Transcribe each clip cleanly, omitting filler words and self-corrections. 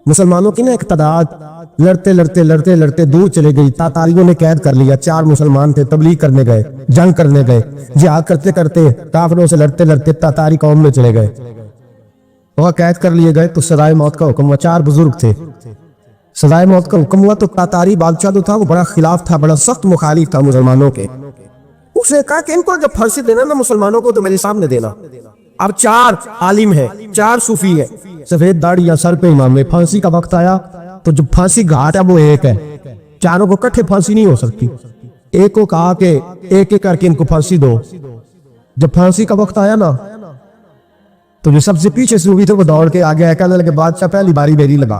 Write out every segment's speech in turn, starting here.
مسلمانوں کی نا ایک تعداد لڑتے دور چلے گئی. تاتاریوں نے قید کر لیا. 4 مسلمان تھے, تبلیغ کرنے گئے, جنگ کرنے گئے, جہاد کرتے کرتے کافروں سے لڑتے تاتاری قوم میں چلے گئے. وہ قید کر لیے گئے تو سزائے موت کا حکم ہوا. 4 بزرگ تھے, سزائے موت کا حکم ہوا. تو تاتاری بادشاہ جو تھا وہ بڑا خلاف تھا, بڑا سخت مخالف تھا مسلمانوں کے. اس نے کہا کہ ان کو جب پھانسی دینا نا مسلمانوں کو تو میرے سامنے دینا. اب 4 عالم ہے, 4 صوفی ہے, سفید داڑھی یا سر پہ امام میں. پھانسی کا وقت آیا تو جو پھانسی گھاٹ ہے وہ ایک ہے, چاروں کو کٹھے پھانسی نہیں ہو سکتی. ایک کو کہا کہ ایک ایک کر کے ان کو پھانسی دو. جب پھانسی کا وقت آیا نا تو جو سب سے پیچھے صوفی تھے وہ دوڑ کے آگے آئے, کہنے لگے بادشاہ پہلی باری میری لگا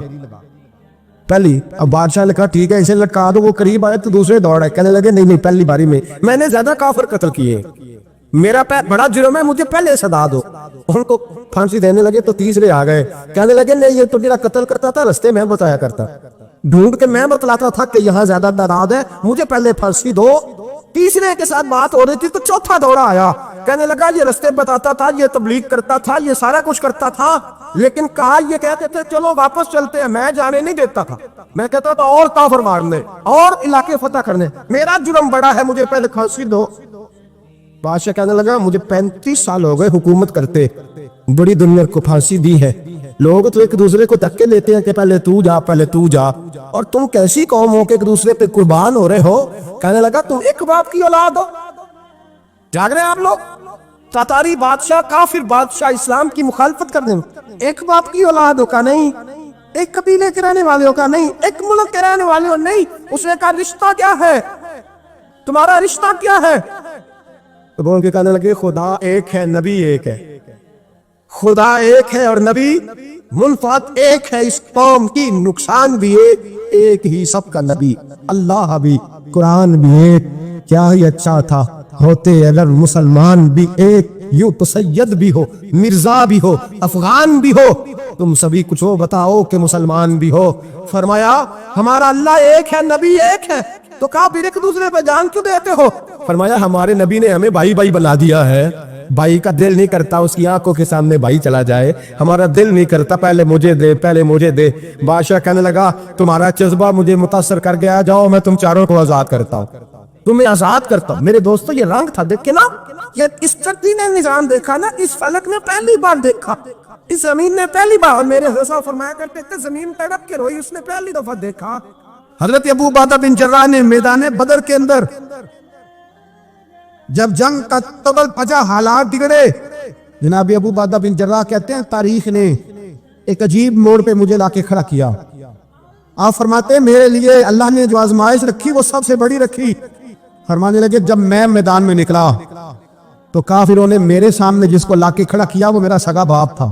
پہلی. اب بادشاہ نے کہا ٹھیک ہے اسے لٹکا دو. وہ قریب آئے تو دوسرے دوڑ آئے, کہنے لگے نہیں پہلی باری میں نے زیادہ کافر قتل کیے, میرا بڑا جرم ہے, مجھے پہلے سزا دو. ان کو پھانسی دینے لگے تو تیسرے آ گئے, کہنے لگے نہیں یہ تو میرا قتل کرتا تھا, رستے میں بتایا کرتا, ڈھونڈ کے میں بتلاتا تھا کہ یہاں زیادہ تعداد ہے, مجھے پہلے پھانسی دو. تیسرے کے ساتھ بات ہو رہی تھی تو چوتھا دوڑا آیا, کہنے لگا یہ رستے بتاتا تھا, یہ تبلیغ کرتا تھا, یہ سارا کچھ کرتا تھا, لیکن کہا یہ کہتے تھے چلو واپس چلتے ہیں, میں جانے نہیں دیتا تھا. میں کہتا تھا اور کافر مارنے اور علاقے فتح کرنے, میرا جرم بڑا ہے, مجھے پہلے پھانسی دو. بادشاہ کہنے لگا مجھے 35 سال ہو گئے حکومت کرتے, بڑی دنیا کو پھانسی دی ہے, لوگ تو ایک دوسرے کو دھکے لیتے ہیں کہ پہلے تو جا, اور تم کیسی قوم ہو کہ ایک دوسرے پہ قربان ہو رہے ہو. کہنے لگا تم ایک باپ کی اولاد ہو, جاگ رہے ہیں آپ لوگ. تاتاری بادشاہ کافر بادشاہ اسلام کی مخالفت کر دیں, ایک باپ کی اولاد ہو کا نہیں, ایک قبیلے کے رہنے والے ہو کا نہیں, ایک ملک کے رہنے والے ہو نہیں. اس نے کہا رشتہ کیا ہے, تمہارا رشتہ کیا ہے؟ تو بول کے کہنے لگے خدا ایک ہے, نبی ایک ہے. خدا ایک ہے اور نبی منفعت ایک ہے, اس قوم کی نقصان بھی ایک ہی, سب کا نبی اللہ بھی, قرآن بھی ایک. کیا ہی اچھا تھا ہوتے اگر مسلمان بھی ایک, یوں تو سید بھی ہو, مرزا بھی ہو, افغان بھی ہو, تم سبھی کچھ ہو بتاؤ کہ مسلمان بھی ہو. فرمایا ہمارا اللہ ایک ہے, نبی ایک ہے. تو کہا پھر ایک دوسرے پہ جان کیوں دیتے ہو؟ فرمایا ہمارے نبی نے ہمیں بھائی بنا دیا ہے, بھائی کا دل نہیں کرتا اس کی آنکھوں کے سامنے بھائی چلا جائے, ہمارا دل نہیں کرتا پہلے مجھے دے. بادشاہ کہنے لگا تمہارا جذبہ مجھے متاثر کر گیا, جاؤ میں تم چاروں کو آزاد کرتا ہوں, تمہیں آزاد کرتا ہوں. میرے دوستو یہ رنگ تھا, دیکھ کے نا, یہ اس دھرتی نے نظام دیکھا نا, اس فلک نے پہلی بار دیکھا, اس زمین نے پہلی بار. میرے حضرت فرمایا کرتے تھے زمین تڑپ کے روئی, اس نے پہلی دفعہ دیکھا. حضرت ابو عبیدہ بن جراح نے میدان بدر کے اندر جب جنگ کا تبل پجا, حالات بگڑے, جناب ابو عبیدہ بن جراح کہتے ہیں تاریخ نے ایک عجیب موڑ پہ مجھے لا کے کھڑا کیا. آپ فرماتے ہیں میرے لیے اللہ نے جو آزمائش رکھی وہ سب سے بڑی رکھی. فرمانے لگے جب میں میدان میں نکلا تو کافروں نے میرے سامنے جس کو لا کے کھڑا کیا وہ میرا سگا باپ تھا.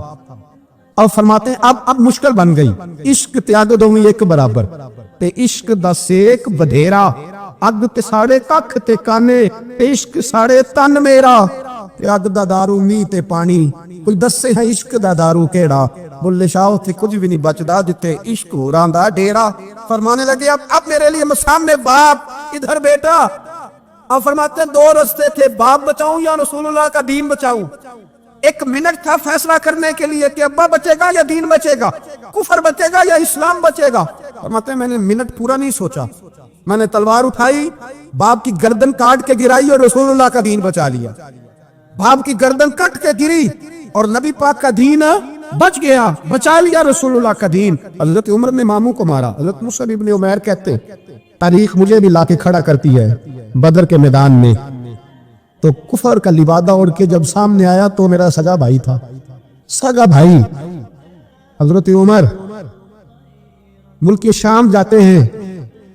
اب فرماتے ہیں اب مشکل بن گئی, عشق تیاگ دو ایک برابر, تے عشق دا سیک بدھیرا, اگ تے ساڑے ککھ تے کانے, عشق ساڑے تن میرا, تے اگ دا دارو می تے پانی, کوئی دسے ہے عشق دا دارو کیڑا, بلے شاہ تے کچھ بھی نہیں بچدا جتے عشق ہوراں دا ڈیرا. فرمانے لگے اب میرے لیے سامنے باپ, ادھر بیٹا. اب فرماتے ہیں 2 رستے تھے, باپ بچاؤں یا رسول اللہ کا دین بچاؤں. 1 منٹ تھا فیصلہ کرنے کے لیے کہ ابا بچے گا یا دین بچے گا, کفر بچے گا یا اسلام بچے گا. فرماتے ہیں میں نے منٹ پورا نہیں سوچا, میں نے تلوار اٹھائی, باپ کی گردن کاٹ کے گرائی اور رسول اللہ کا دین بچا لیا. باپ کی گردن کٹ کے گری اور نبی پاک کا دین بچ گیا, بچا لیا رسول اللہ کا دین. حضرت عمر نے ماموں کو مارا. حضرت مصعب ابن عمیر کہتے تاریخ مجھے بھی لا کے کھڑا کرتی ہے بدر کے میدان میں, تو کفر کا لبادہ اوڑھ کے جب سامنے آیا تو میرا سگا بھائی تھا, سگا بھائی. حضرت عمر ملک شام جاتے ہیں,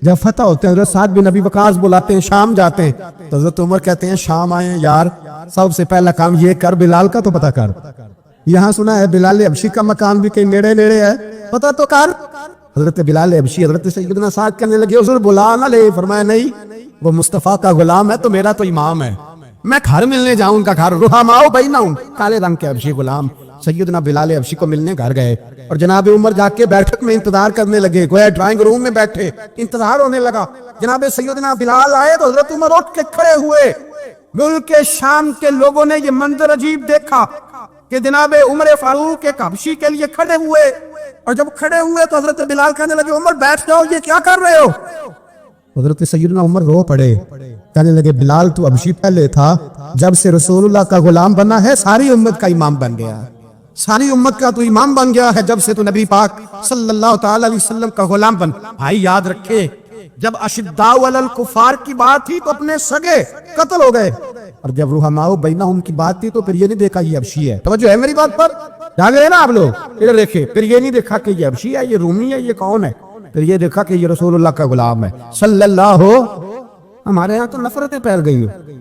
جب فتح ہوتے ہیں حضرت سعد بن ابی وقاص بلاتے ہیں, شام جاتے ہیں. تو حضرت عمر کہتے ہیں شام آئے یار, سب سے پہلا کام یہ کر بلال کا تو پتہ کر. یہاں سنا ہے بلال حبشی کا مکان بھی کہیں نیڑے ہے, پتہ تو کر. حضرت بلال حبشی حضرت سیدنا سعد کہنے لگے حضور بلا نہ لے. فرمایا نہیں, وہ مصطفیٰ کا غلام ہے تو میرا تو امام ہے, میں گھر ملنے جاؤں ان کا گھر, رحماؤ بینہ ہوں. کالے رنگ کے حبشی غلام سیدنا بلال حبشی کو ملنے گھر گئے اور جناب عمر جا کے بیٹھک میں انتظار کرنے لگے, گویا ڈرائنگ روم میں بیٹھے انتظار ہونے لگا. جناب سیدنا بلال آئے تو حضرت عمر اٹھ کے کھڑے ہوئے. ملک شام کے لوگوں نے یہ منظر عجیب دیکھا, کہ جناب عمر فاروق ایک حبشی کے لیے کھڑے ہوئے، اور جب کھڑے ہوئے تو حضرت بلال کہنے لگے عمر بیٹھ جاؤ، یہ کیا کر رہے ہو؟ حضرت سیدنا عمر رو پڑے، کہنے لگے بلال تو حبشی پہلے تھا، جب سے رسول اللہ کا غلام بنا ہے ساری امت کا امام بن گیا، ساری امت کا تو امام بن گیا ہے جب سے تو نبی پاک صلی اللہ تعالی علیہ وسلم کا غلام بن۔ بھائی یاد رکھے، جب اشداء علی الکفار کی بات تھی تو اپنے سگے قتل ہو گئے، اور جب رحماء بینہم کی بات تھی تو پھر یہ نہیں دیکھا یہ حبشی ہے۔ توجہ ہے میری بات پر؟ جا گئے نا آپ لوگ، ادھر دیکھیں، پھر یہ نہیں دیکھا کہ یہ حبشی ہے، یہ رومی ہے، یہ کون ہے، پھر یہ دیکھا کہ یہ رسول اللہ کا غلام ہے صلی اللہ ہو۔ ہمارے ہاں تو نفرتیں پھیل گئی ہیں،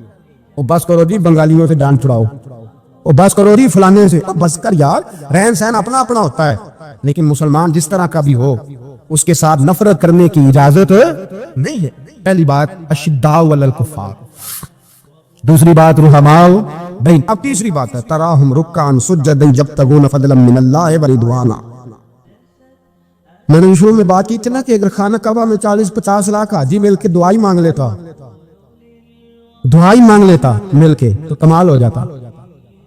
وہ بس کرو جی بنگالیوں سے ڈانٹ چھڑاؤ، وہ بس کرو جی فلانے سے، بس کر یار، رہن سہن اپنا اپنا ہوتا ہے، لیکن مسلمان جس طرح کا بھی ہو اس کے ساتھ نفرت کرنے کی اجازت نہیں ہے۔ پہلی بات اشداء علی الکفار، دوسری بات رحماء بین، اب تیسری بات ہے تراہم رکعا سجدا یبتغون فضلا من اللہ ورضوانا۔ میں نے شروع میں بات کی تھی نا کہ اگر خانہ کعبہ میں 40-50 لاکھ حاجی مل کے دعائی مانگ لیتا، دعائی مانگ لیتا مل کے تو کمال ہو جاتا۔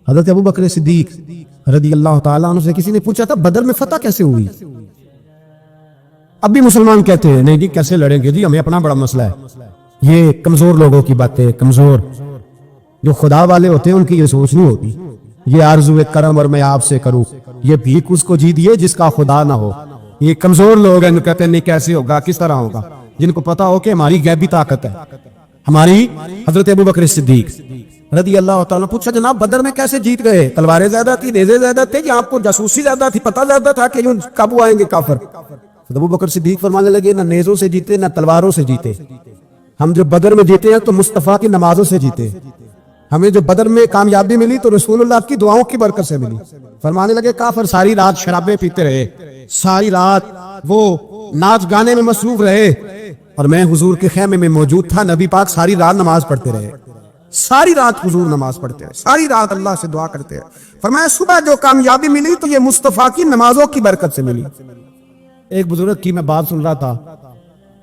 حضرت ابو بکر صدیق رضی اللہ تعالیٰ عنہ سے کسی نے پوچھا تھا بدر میں فتح کیسے ہوئی؟ اب بھی مسلمان کہتے ہیں نہیں جی کیسے لڑیں گے جی، ہمیں اپنا بڑا مسئلہ ہے۔ یہ کمزور لوگوں کی باتیں، کمزور جو خدا والے ہوتے ہیں ان کی یہ سوچ نہیں ہوتی، یہ آرزو کرم اور میں آپ سے کروں، یہ بھیک اس کو جی دیے جس کا خدا نہ ہو۔ یہ کمزور لوگ ہیں جو کہتے ہیں نہیں کیسے ہوگا، کس طرح ہوگا، جن کو پتا ہو کہ ہماری غیبی طاقت ہے ہماری۔ حضرت ابو بکر صدیق رضی اللہ تعالیٰ پوچھا جناب بدر میں کیسے جیت گئے؟ تلواریں زیادہ تھی، نیزے زیادہ تھے، یا آپ کو جاسوسی زیادہ تھی، پتہ زیادہ تھا کہ قابو آئیں گے کافر؟ ابو بکر صدیق فرمانے لگے نہ نیزوں سے جیتے نہ تلواروں سے جیتے، ہم جو بدر میں جیتے ہیں تو مصطفیٰ کی نمازوں سے جیتے، ہمیں جو بدر میں کامیابی ملی تو رسول اللہ کی دعاؤں کی برکت سے ملی۔ فرمانے لگے کافر ساری رات شرابیں پیتے رہے، ساری رات وہ ناچ گانے میں مصروف رہے، اور میں حضور کے خیمے میں موجود تھا، نبی پاک ساری رات نماز پڑھتے رہے، ساری رات حضور نماز پڑھتے رہے، ساری رات اللہ سے دعا کرتے رہے۔ فرمایا صبح جو کامیابی ملی تو یہ مصطفیٰ کی نمازوں کی برکت سے ملی۔ ایک بزرگ کی میں بات سن رہا تھا،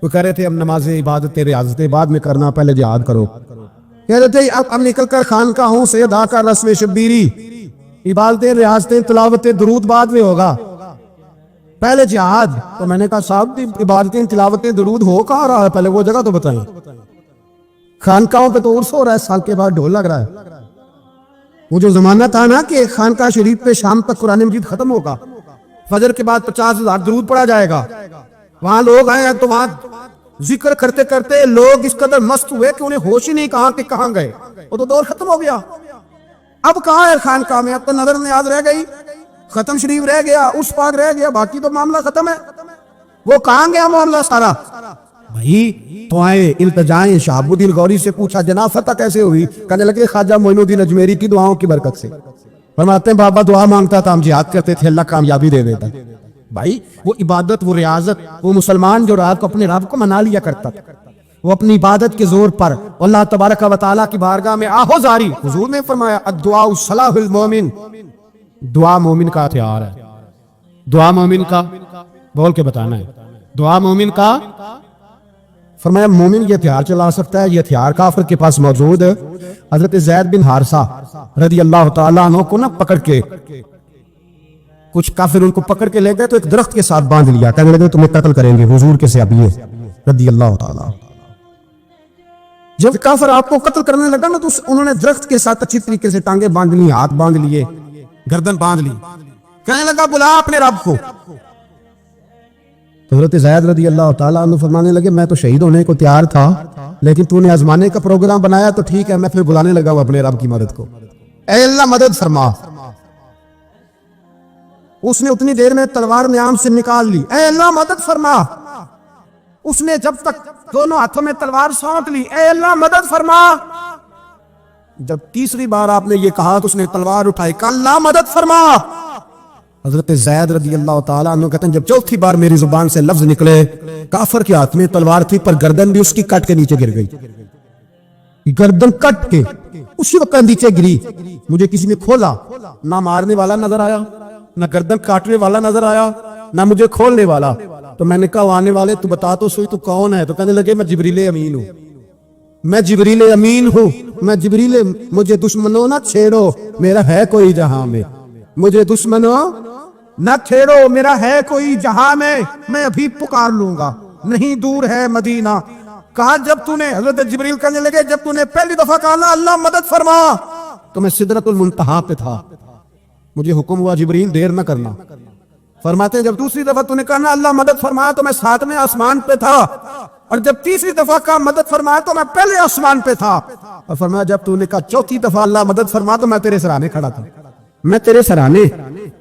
وہ کہہ رہے تھے اب نمازیں عبادتیں ریاضتیں بعد میں کرنا، پہلے جہاد کرو۔ کہہ رہے تھے اب نکل کر خانقاہوں سے ادا کر رسم شبیری، عبادتیں ریاضتیں تلاوتیں درود بعد میں ہوگا، پہلے جہاد۔ تو میں نے کہا صاحب عبادتیں تلاوتیں درود ہو کہاں رہا ہے، پہلے وہ جگہ تو بتائیں۔ خانقاہوں پہ تو عرس ہو رہا ہے، سال کے بعد ڈھول لگ رہا ہے۔ وہ جو زمانہ تھا نا کہ خانقاہ شریف پہ شام تک قرآن مجید ختم ہوگا، فجر کے بعد 50,000 درود پڑھا جائے گا، وہاں لوگ آئے تو وہاں ذکر کرتے کرتے لوگ اس قدر مست ہوئے کہ انہیں ہوش ہی نہیں کہاں کہ کہاں گئے، وہ تو دور ختم ہو گیا۔ اب کہاں ہے خانقاہ میں؟ اب تو نظر نیاز رہ گئی، ختم شریف رہ گیا، اس پاک رہ گیا، باقی تو معاملہ ختم ہے۔ وہ کہاں گیا معاملہ سارا؟ بھائی تو آئے التجائیں، شہاب الدین غوری سے پوچھا جناب فتح کیسے ہوئی؟ کہنے لگے خواجہ معین الدین اجمیری کی دعاؤں کی برکت سے۔ فرماتے ہیں بابا دعا مانگتا تھا، ہم جہاد کرتے تھے، اللہ کامیابی دے دیتا۔ بھائی وہ عبادت، وہ ریاضت، وہ مسلمان جو رات کو اپنے رب کو منا لیا کرتا تھا، وہ اپنی عبادت کے زور پر اللہ تبارک و تعالیٰ کی بارگاہ میں آہو زاری۔ حضور نے فرمایا الدعاء صلاح المومن، دعا مومن کا ہتھیار ہے۔ دعا مومن کا بول کے بتانا ہے، دعا مومن کا۔ فرمایا مومن یہ ہتھیار چلا سکتا ہے، یہ ہتھیار کافر کے پاس موجود ہے۔ حضرت زید بن حارثہ رضی اللہ تعالیٰ عنہ کو نہ پکڑ کے کچھ کافر ان کو پکڑ کے لے گئے تو ایک درخت کے ساتھ باندھ لیا، کہنے لگے تمہیں قتل کریں گے حضور کے صحابی رضی اللہ تعالیٰ۔ جب کافر آپ کو قتل کرنے لگا نا تو انہوں نے درخت کے ساتھ اچھی طریقے سے ٹانگیں باندھ لی، ہاتھ باندھ لیے، گردن باندھ لی، کہنے لگا بلا اپنے رب کو۔ حضرت زید رضی اللہ تعالیٰ عنہ فرمانے لگے میں تو شہید ہونے کو تیار تھا، لیکن تو نے آزمانے کا پروگرام بنایا تو ٹھیک ہے، میں پھر بلانے لگا ہوں اپنے رب کی مدد کو، اے اللہ مدد فرما۔ اس نے اتنی دیر میں تلوار نیام سے نکال لی، اے اللہ مدد فرما۔ اس نے جب تک دونوں ہاتھوں میں تلوار سونپ لی، اے اللہ مدد فرما۔ جب تیسری بار آپ نے یہ کہا تو اس نے تلوار اٹھائی، کہ اللہ مدد فرما۔ حضرت زید رضی اللہ تعالیٰ عنہ کہتے ہیں جب چوتھی بار میری زبان سے لفظ نکلے، کافر کے ہاتھ میں تلوار تھی پر گردن بھی اس کی کٹ کے نیچے گر گئی، گردن کٹ کے اسی وقت نیچے گری۔ مجھے کسی نے کھولا، نہ مارنے والا نظر آیا، نہ گردن کاٹنے والا نظر آیا، نہ مجھے کھولنے والا۔ تو میں نے کہا آنے والے تو بتا تو سوئی تو کون ہے؟ تو کہنے لگے میں جبریل امین ہوں، میں جبریل امین ہوں، میں جبریل، مجھے دشمنوں نہ چھیڑو، میرا ہے کوئی جہاں میں، मुझे दुश्मनों न छेड़ो, मेरा है कोई जहां में, मैं अभी पुकार लूंगा, नहीं दूर है मदीना। कहा जब तूने, हजरत जिब्रील कहने लगे, जब तूने पहली दफा कहा ना अल्लाह मदद फरमा, तो मैं सिदरतुल मुंतहा पे था, मुझे हुक्म हुआ जिब्रील देर न करना। फरमाते जब दूसरी दफा तूने कहा ना अल्लाह मदद फरमा, तो मैं 7वें आसमान पे था, और जब तीसरी दफा कहा मदद फरमा, तो मैं पहले आसमान पे था। और फरमाया जब तूने कहा चौथी दफा अल्लाह मदद फरमा, तो मैं तेरे सराहने खड़ा था, मैं तेरे सराहने।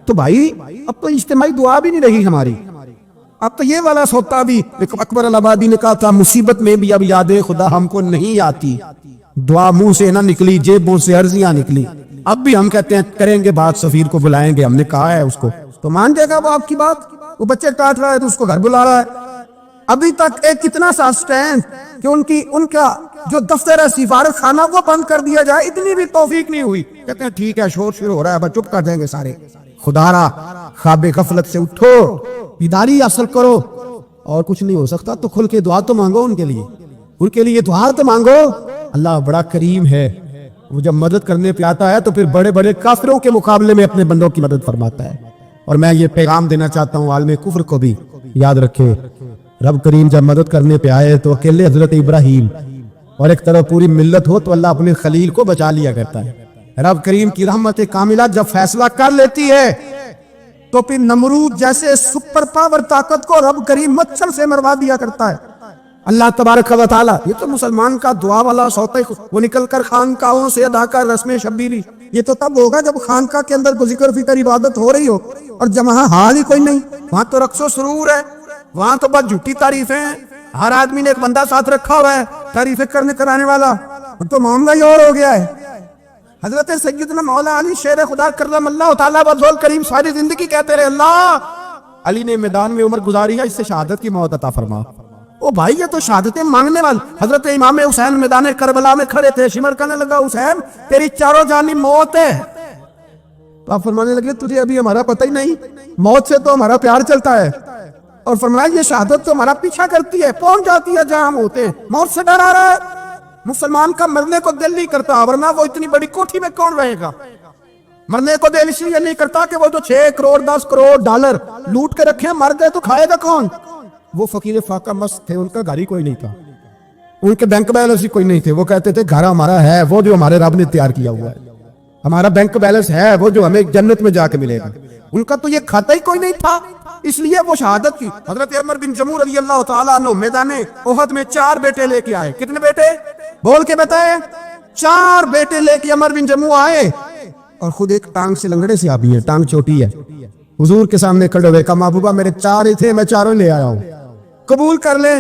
तो भाई अब तो इज्तिमाई दुआ भी नहीं रही हमारी, अब तो ये वाला सोता भी। अकबर अल-आबादी ने कहा था मुसीबत में भी अब यादें खुदा हमको नहीं आती, दुआ मुंह से ना निकली, जेबों से अर्जियां निकली। अब भी हम कहते हैं करेंगे बात, सफीर को बुलाएंगे, हमने कहा है उसको, तो मान जाएगा वो आपकी बात। वो बच्चे काट रहा है तो उसको घर बुला रहा है। अभी तक एक कितना सा स्टैंड कि उनका जो दफ्तर है सिफारत खाना वो बंद कर दिया जाए, इतनी भी तौफीक नहीं हुई। कहते हैं ठीक है शोर शुरू हो रहा है, बस चुप कर देंगे सारे। खुदारा ख्वाबे गफलत से उठो, बेदारी हासिल करो, और कुछ नहीं हो सकता तो खुल के दुआ तो मांगो उनके लिए दुआ तो मांगो। अल्लाह बड़ा करीम है, वो जब मदद करने पे आता है तो फिर बड़े बड़े काफिरों के मुकाबले में अपने बंदों की मदद फरमाता है। और मैं ये पैगाम देना चाहता हूँ आलम कुफ्र को भी, याद रखे रब करीम जब मदद करने पे आए तो अकेले हजरत इब्राहीम और एक तरफ पूरी मिल्लत हो तो अल्लाह अपने खलील को बचा लिया करता है। रब करीम की रहमत कामिला जब फैसला कर लेती है तो फिर नमरूद जैसे सुपर पावर ताकत को रब करीम मच्छर से मरवा दिया करता है। अल्लाह तबारक व तआला, ये तो मुसलमान का दुआ वाला सौते, वो निकल कर खानकाहों से अदा कर रस्में शब्बीरी, ये तो तब होगा जब खानका के अंदर कोई जिक्र फिक्र इबादत हो रही हो, और जब वहाँ हाल ही कोई नहीं, वहाँ तो रक्सो सुरूर है, वहाँ तो बस झूठी तारीफें। हर आदमी ने एक बंदा साथ रखा हुआ है तारीफें करने कराने वाला, तो मामला ही और हो गया है। हजरत सैयदना मौला अली शेर खुदा करमल्लाहु तआला वजहुल करीम सारी जिंदगी कहते रहे अल्लाह अली ने मैदान में उम्र गुजारी है, इससे शहादत की मौत अता फरमा। ओ भाई ये तो शहादतें मांगने वाले। हजरत इमाम हुसैन मैदान करबला में खड़े थे, शिमर करने लगा हुसैन तेरी चारों जानी मौत है, तो आप फरमाने लगे तुझे अभी हमारा पता ही नहीं, मौत से तो हमारा प्यार चलता है, और फरमाया ये शहादत तो हमारा पीछा करती है, पहुंच जाती है जहां हम होते, मौत से डर आ रहा है। मुसलमान का मरने को दिल नहीं करता, वरना वो इतनी बड़ी कोठी में कौन रहेगा। मरने को दिल इसलिए नहीं करता कि वो तो 6 करोड़ 10 करोड़ डॉलर लूट के रखे, मर गए तो खाएगा कौन। वो फकीर फाका मस्त थे, उनका घर ही कोई नहीं था, उनके बैंक बैलेंस ही कोई नहीं थे। वो कहते थे घर हमारा है वो जो हमारे रब ने तैयार किया हुआ है, हमारा बैंक बैलेंस है वो जो हमें जन्नत में जाके मिलेगा। उनका तो ये खाता ही कोई नहीं था, इसलिए वो शहादत की। हजरत उमर बिन जमूर रज़ी अल्लाह तआला अन्हु मैदान उहद में 4 बेटे लेके आए। कितने बेटे बोल के बताए? 4 बेटे लेके उमर बिन जमू आए, और खुद एक टांग से लंगड़े से आबी है, टांग छोटी है। हुजूर के सामने खड़े हुए, कहा महबूबा मेरे 4 ही थे, मैं 4 ले आया हूँ, कबूल कर ले।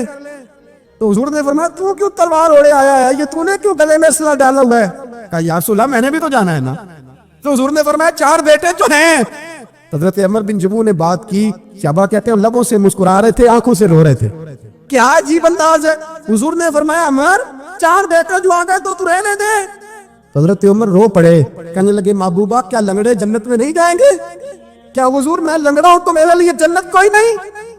तो हुजूर ने फरमाया तू क्यों तलवार ओढ़े आया है, ये तूने क्यों गले में असला डाला हुआ है? कहा या रसूल अल्लाह मैंने भी तो जाना है ना। तो हुजूर ने फरमाया 4 बेटे जो हैं। हजरत उमर बिन जमू ने बात की, शहबा कहते हैं लबों से मुस्कुरा रहे थे, आंखों से रो रहे थे, क्या अजीब अंदाज है। हुजूर ने फरमाया उमर 4 बेटे जो आ गए तो तू रहने दे। हजरत उमर रो पड़े, कहने लगे महबूबा क्या लंगड़े जन्नत में नहीं जाएंगे? क्या हुजूर मैं लंगड़ा हूं तो मेरे लिए जन्नत कोई नहीं?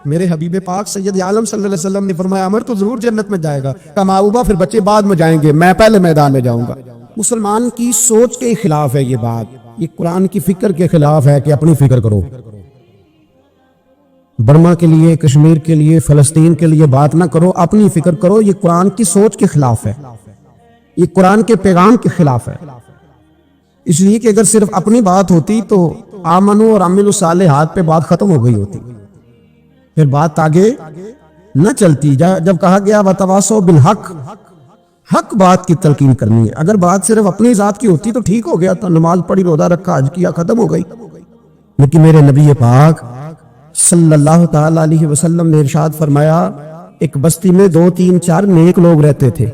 मेरे हबीब पाक सैयद आलम सल्लल्लाहु अलैहि वसल्लम ने फरमाया अमर तो जरूर जन्नत में जाएगा। कहा महबूबा फिर बच्चे बाद में जाएंगे, मैं पहले मैदान में जाऊंगा। मुसलमान की सोच के खिलाफ है ये बात, ये कुरान की फिक्र के खिलाफ है कि अपनी फिक्र करो। बर्मा के लिए, कश्मीर के लिए, फलस्तीन के लिए बात ना करो, अपनी फिक्र करो। ये कुरान की सोच के खिलाफ है, ये कुरान के पैगाम के खिलाफ है। इसलिए कि अगर सिर्फ अपनी बात होती तो आमनु और अमिलु सालिहात पे बात खत्म हो गई होती, फिर बात आगे न चलती। जब कहा गया वतवासो बिल हक, हक बात की तलकीन करनी है। अगर बात सिर्फ अपनी जात की होती तो ठीक हो गया, तो नमाज पढ़ी, रोजा रखा, हज किया, खत्म हो गई। लेकिन मेरे नबी पाक सल्लल्लाहु तआला अलैहि वसल्लम ने इरशाद फरमाया एक बस्ती में 2 3 4 नेक लोग रहते थे।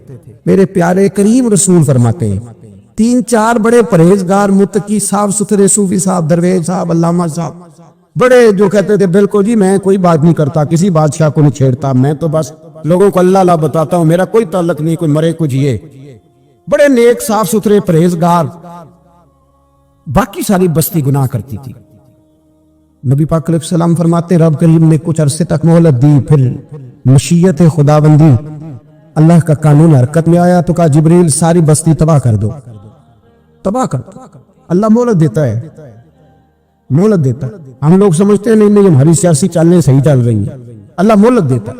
मेरे प्यारे करीम रसूल फरमाते हैं 3 4 बड़े परहेजगार, मुत्तकी, साफ सुथरे सूफी साहब, दरवेश साहब, अल्लामा साहब, बड़े जो कहते थे बिल्कुल जी मैं कोई बात नहीं करता, किसी बादशाह को नहीं छेड़ता, मैं तो बस लोगों को अल्लाह अल्लाह बताता हूं, मेरा कोई ताल्लुक नहीं, कोई मरे कुछ ये। बड़े नेक, साफ सुथरे, परहेजगार। बाकी सारी बस्ती गुनाह करती थी। नबी पाक अलैहि सलाम फरमाते रब करीम ने कुछ अरसे तक मोहलत दी, फिर मशीयत खुदाबंदी, अल्लाह का कानून हरकत में आया तो कहा जिब्रील सारी बस्ती तबाह कर दो, तबाह कर दो। अल्लाह मोहलत देता है। मोहलत देता। हम लोग समझते हैं नहीं नहीं हमारी सियासी चालें सही चल रही हैं, अल्लाह मोहलत देता।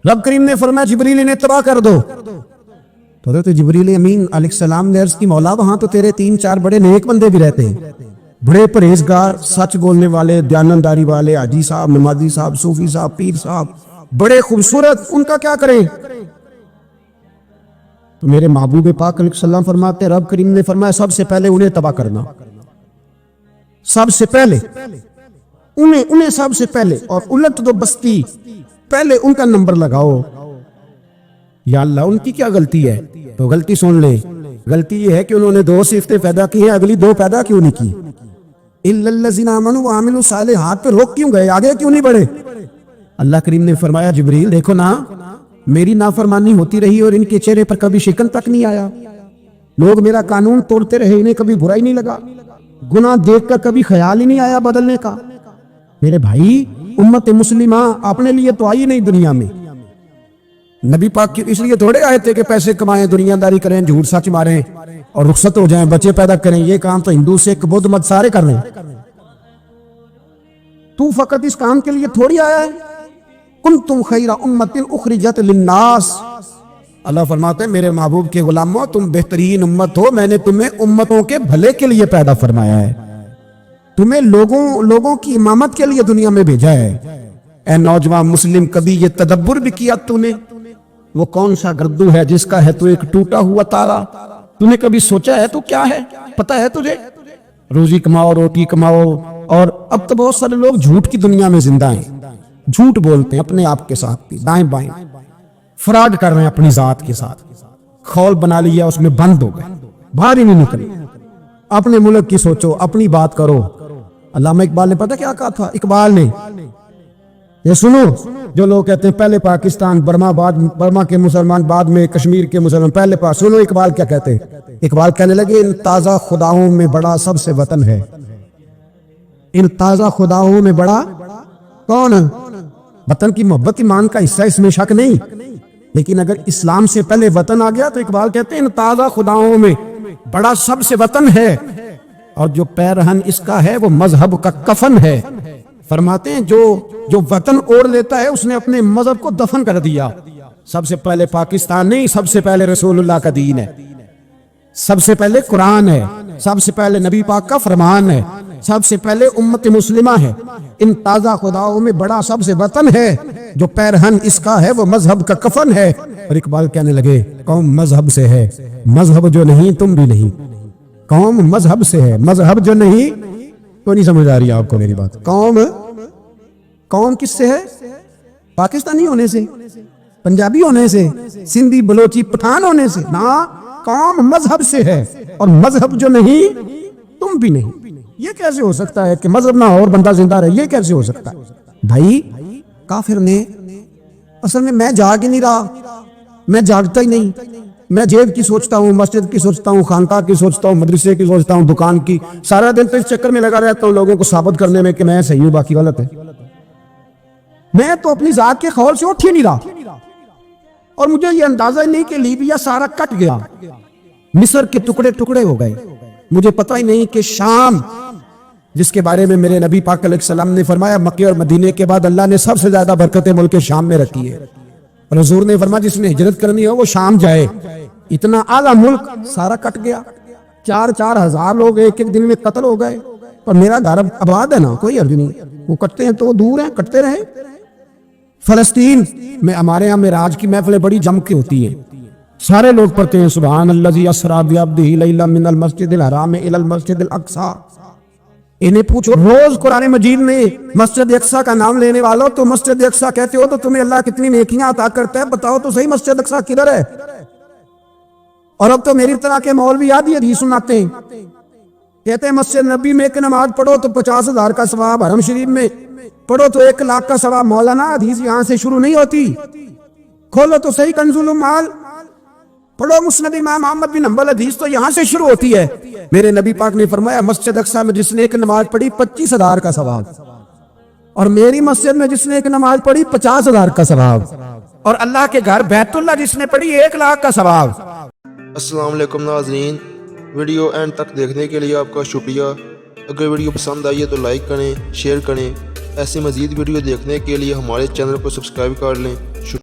रब करीम ने फरमाया जिब्रील इन्हें तबाह कर दो। तो हज़रत जिब्रील अमीन अलैहिस्सलाम ने अर्ज़ की मौला वहां तो तेरे 3-4 बड़े नेक बंदे भी रहते हैं, बड़े परहेजगार, सच बोलने वाले, दयानंदारी वाले, हाजी साहब, नमाजी साहब, सूफी साहब, पीर साहब, बड़े खूबसूरत, उनका क्या करें? तो मेरे महबूब पाक अलैहिस्सलाम फरमाते, रब करीम ने फरमाया सबसे पहले उन्हें तबाह करना, सबसे पहले उन्हें सबसे पहले, और उलट दो बस्ती, पहले उनका नंबर लगाओ। या अल्लाह उनकी क्या गलती है? तो गलती सुन ले, गलती ये है कि उन्होंने 2 सिफतें पैदा की हैं, अगली 2 पैदा क्यों नहीं की? इल्लल्लज़ीना आमनू व आमिलू सालिहात पे रोक क्यों गए, आगे क्यों नहीं बढ़े? अल्लाह करीम ने फरमाया जिब्रील देखो ना, मेरी नाफरमानी होती रही और इनके चेहरे पर कभी शिकन तक नहीं आया, लोग मेरा कानून तोड़ते रहे, इन्हें कभी बुराई नहीं लगा, गुनाह देखकर कभी ख्याल ही नहीं आया बदलने का। मेरे भाई उम्मत मुस्लिमा अपने लिए तो आई नहीं दुनिया में, नबी पाक की इसलिए थोड़े आए थे कि पैसे कमाएं, दुनियादारी करें, झूठ सच मारें और रुखसत हो जाएं, बच्चे पैदा करें। ये काम तो हिंदू सिख बुद्ध मत सारे कर रहे हैं, तू फकत इस काम के लिए थोड़ी आया है। कुंतुम खैरा उम्मतिन उखरिजत लिन्नास, अल्लाह फरमाते हैं मेरे महबूब के गुलामों तुम बेहतरीन उम्मत हो, मैंने तुम्हें उम्मतों के भले के लिए पैदा फरमाया है, तुम्हें लोगों की इमामत के लिए दुनिया में भेजा है। ए नौजवान मुस्लिम, कभी ये तदब्बुर भी किया तूने? वो कौन सा गर्दू है जिसका है तू एक टूटा हुआ तारा? तूने कभी सोचा है तू क्या है? पता है तुझे? रोजी कमाओ, रोटी कमाओ, और अब तो बहुत सारे लोग झूठ की दुनिया में जिंदा हैं, झूठ बोलते हैं अपने आप के साथ, दाएं बाएं फ्रॉड कर रहे हैं अपनी जात के साथ, खौल बना लिया, उसमें बंद हो गए, बाहर ही नहीं निकले। अपने मुल्क की सोचो, अपनी बात करो। अल्लामा इकबाल ने पता क्या कहा था? इकबाल ने, ये सुनो, जो लोग कहते हैं पहले पाकिस्तान, बर्मा के मुसलमान, बाद में कश्मीर के मुसलमान, पहले सुनो इकबाल क्या कहते हैं। इकबाल कहने लगे इन ताजा खुदाओं में बड़ा सबसे वतन है, इन ताजा खुदाओं में बड़ा कौन? वतन की मोहब्बत ईमान का हिस्सा, इसमें शक नहीं, लेकिन अगर इस्लाम से पहले वतन आ गया तो इकबाल कहते हैं इन ताजा खुदाओं में बड़ा सबसे वतन है, और जो पैरहन इसका है वो मजहब का कफन है। फरमाते हैं जो वतन ओढ़ लेता है उसने अपने मजहब को दफन कर दिया। सबसे पहले पाकिस्तान नहीं, सबसे पहले रसूलुल्लाह का दीन है, सबसे पहले कुरान है, सबसे पहले नबी पाक का फरमान है, सबसे पहले उम्मत मुस्लिमा है। इन ताजा खुदाओं में बड़ा सबसे वतन है, जो पैरहन इसका है वो मजहब का कफन है। और इकबाल कहने लगे कौम मजहब से है, मजहब जो नहीं तुम भी नहीं। कौम मजहब से है, मजहब जो नहीं, तो नहीं समझ आ रही आपको मेरी बात? कौम किससे है? पाकिस्तानी होने से, पंजाबी होने से, सिंधी बलोची पठान होने से ना, कौम मजहब से है, और मजहब जो नहीं तुम भी नहीं। ये कैसे हो सकता है कि मजहब ना हो और बंदा जिंदा रहे? ये कैसे हो सकता है? भाई काफिर ने, असल में मैं जाग ही नहीं रहा, मैं जागता ही नहीं, मैं जेब की सोचता हूँ, मस्जिद की सोचता हूँ, खानका की सोचता हूँ, मदरसे की सोचता हूँ, दुकान की, सारा दिन तो इस चक्कर में लगा रहता हूँ लोगों को साबित करने में कि मैं सही हूँ बाकी गलत है। मैं तो अपनी जात के खौल से उठ ही नहीं रहा, और मुझे ये अंदाजा ही नहीं कि लीबिया सारा कट गया, मिस्र के टुकड़े टुकड़े हो गए। मुझे पता ही नहीं कि शाम, जिसके बारे में मेरे नबी पाक अलैहिस्सलाम ने फरमाया मक्के और मदीने के बाद अल्लाह ने सबसे ज्यादा बरकतें मुल्क शाम में रखी है, और हुजूर ने फरमाया जिसने हिजरत करनी हो वो शाम जाए। इतना आला मुल्क सारा कट गया, 4-4 हजार लोग एक दिन में कत्ल हो गए, और मेरा घर आबाद है ना, कोई अर्ज नहीं, वो कटते हैं तो दूर हैं, कटते रहे। फलस्तीन में हमारे यहाँ मेराज की महफिलें बड़ी जम के होती हैं, सारे लोग पढ़ते हैं सुभान अल्लाज़ी अस्रा बिअब्दिही लैलन मिनल मस्जिदिल हराम इलल मस्जिदिल अक्सा। इन्हें पूछो रोज कुरान मजीद में मस्जिद अक्सा का नाम लेने वालों, तो मस्जिद अक्सा कहते हो तो तुम्हें अल्लाह कितनी नेकियां अता करता है, बताओ तो सही मस्जिद अक्सा किधर है? और अब तो मेरी तरह के मौलवी आदि हदीस सुनाते हैं, कहते हैं मस्जिद नबी में एक नमाज पढ़ो तो 50,000 का सवाब, हरम शरीफ में पढ़ो तो 1 लाख का सवाब। मौलाना हदीस यहाँ से शुरू नहीं होती, खोलो तो सही कंजुल माल, पढ़ो मुस्नद इमाम अहमद बिन हंबल, हदीस तो यहाँ से शुरू होती है। मेरे नबी पाक ने फरमाया मस्जिद अक्सा में जिसने एक नमाज पढ़ी 25,000 का सवाब, और मेरी मस्जिद में जिसने एक नमाज पढ़ी 50,000 का सवाब, और अल्लाह के घर बैतुल्लाह जिसने पढ़ी 1 लाख का सवाब। अस्सलाम वालेकुम नाज़रीन, वीडियो एंड तक देखने के लिए आपका शुक्रिया। اگر ویڈیو پسند آئی ہے تو لائک کریں، شیئر کریں۔ ایسے مزید ویڈیو دیکھنے کے لیے ہمارے چینل کو سبسکرائب کر لیں۔